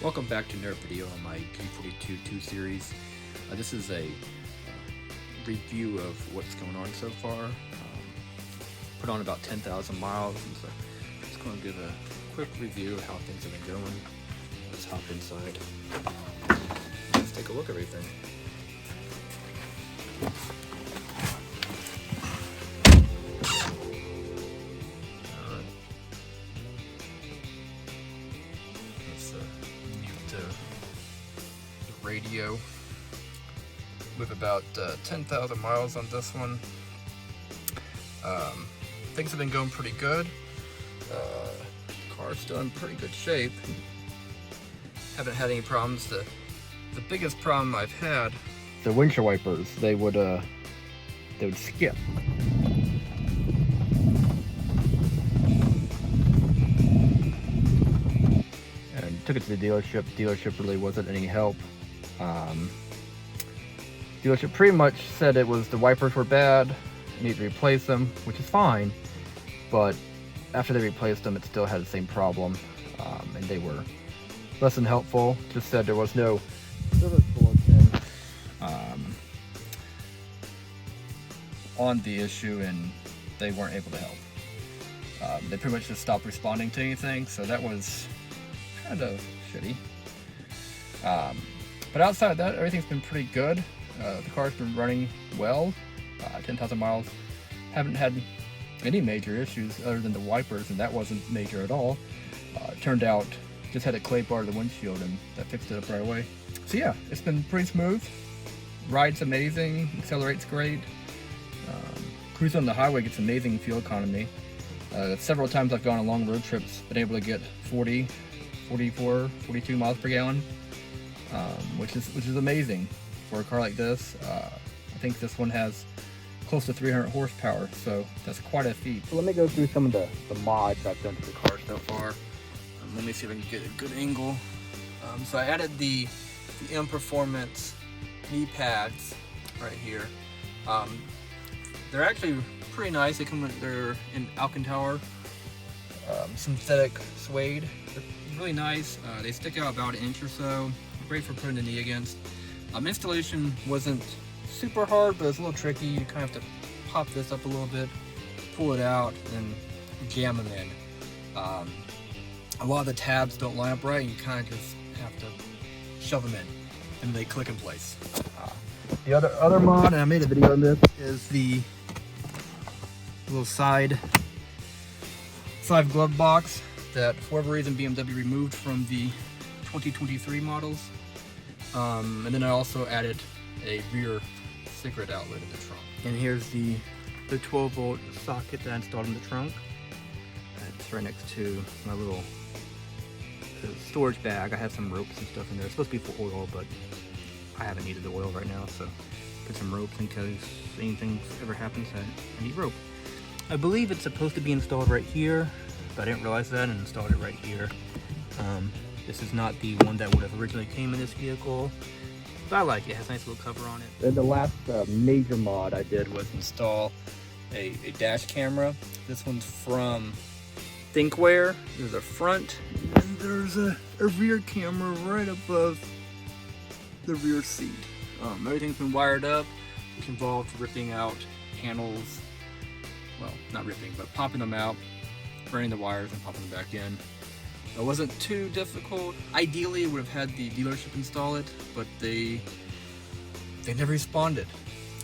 Welcome back to another video on my G42 2 Series. This is a review of what's going on so far. Put on about 10,000 miles, and so I'm just going to give a quick review of how things have been going. Let's hop inside. Let's take a look at everything. Radio with about 10,000 miles on this one. Things have been going pretty good. Car's still in pretty good shape. Haven't had any problems. The biggest problem I've had, the windshield wipers, they would skip. And took it to the dealership. Dealership really wasn't any help. Dealership pretty much said it was the wipers were bad, need to replace them, which is fine, but after they replaced them, it still had the same problem, and they were less than helpful. Just said there was no service bulletin on the issue, and they weren't able to help. They pretty much just stopped responding to anything, so that was kind of shitty. But outside of that, everything's been pretty good. The car's been running well. 10,000 miles. Haven't had any major issues other than the wipers, and that wasn't major at all. Turned out, just had a clay bar to the windshield, and that fixed it up right away. So yeah, it's been pretty smooth. Ride's amazing. Accelerates great. Cruising on the highway gets amazing fuel economy. Several times I've gone on long road trips, been able to get 40, 44, 42 miles per gallon. Which is amazing for a car like this. I think this one has close to 300 horsepower, so that's quite a feat. So let me go through some of the mods I've done to the car so far. Let me see if I can get a good angle. So I added the M Performance knee pads right here. They're actually pretty nice. They're in Alcantara, synthetic suede. They're really nice. They stick out about an inch or so. Great for putting the knee against. Installation wasn't super hard, but it's a little tricky. You kind of have to pop this up a little bit, pull it out, and jam them in. A lot of the tabs don't line up right, and you kind of just have to shove them in, and they click in place. The other mod, and I made a video on this, is the little side glove box that for whatever reason BMW removed from the 2023 models. And then I also added a rear cigarette outlet in the trunk. And here's the 12-volt socket that I installed in the trunk. It's right next to my little storage bag. I have some ropes and stuff in there. It's supposed to be for oil, but I haven't needed the oil right now, so put some ropes in case anything ever happens. I need rope. I believe it's supposed to be installed right here, but I didn't realize that and installed it right here. This is not the one that would have originally came in this vehicle, but I like it. It has a nice little cover on it. Then the last major mod I did was install a dash camera. This one's from Thinkware. There's a front, and there's a rear camera right above the rear seat. Everything's been wired up, which involved ripping out panels. Well, not ripping, but popping them out, burning the wires, and popping them back in. It wasn't too difficult. Ideally, I would have had the dealership install it, but they never responded.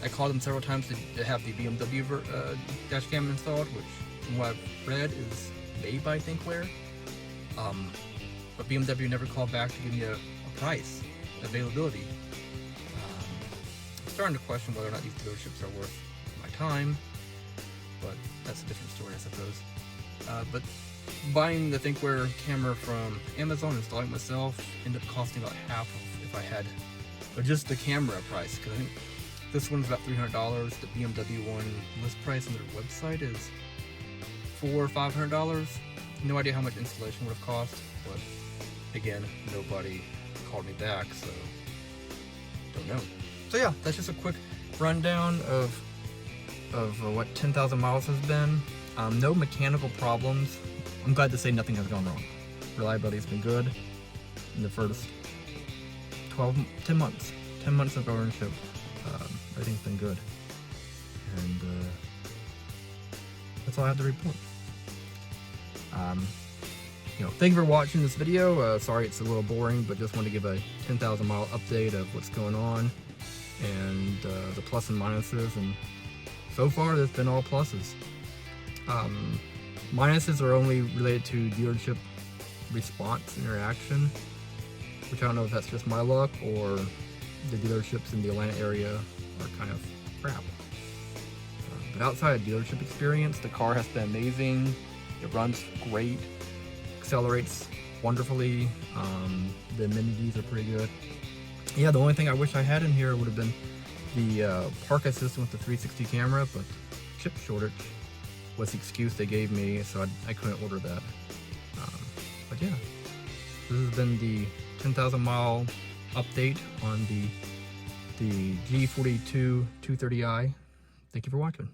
I called them several times to have the BMW dash cam installed, which, from what I've read, is made by Thinkware. But BMW never called back to give me a price, availability. I'm starting to question whether or not these dealerships are worth my time, but that's a different story, I suppose. But buying the Thinkware camera from Amazon, installing it myself, ended up costing about half of if I had just the camera price, because I think this one's about $300. The BMW one list price on their website is $400 or $500. No idea how much installation would have cost, but again, nobody called me back, so don't know. So yeah, that's just a quick rundown of what 10,000 miles has been. No mechanical problems. I'm glad to say nothing has gone wrong. Reliability's been good. in the first 10 months. 10 months of ownership. Everything's been good. And that's all I have to report. Thank you for watching this video. Sorry it's a little boring, but just wanted to give a 10,000 mile update of what's going on and the plus and minuses. And so far, there's been all pluses. Minuses are only related to dealership response interaction, which I don't know if that's just my luck or the dealerships in the Atlanta area are kind of crap. But outside of dealership experience, the car has been amazing. It runs great, accelerates wonderfully. The amenities are pretty good. Yeah, the only thing I wish I had in here would have been the park assist with the 360 camera, but chip shortage was the excuse they gave me, so I couldn't order that. But yeah, this has been the 10,000 mile update on the G42 230i. Thank you for watching.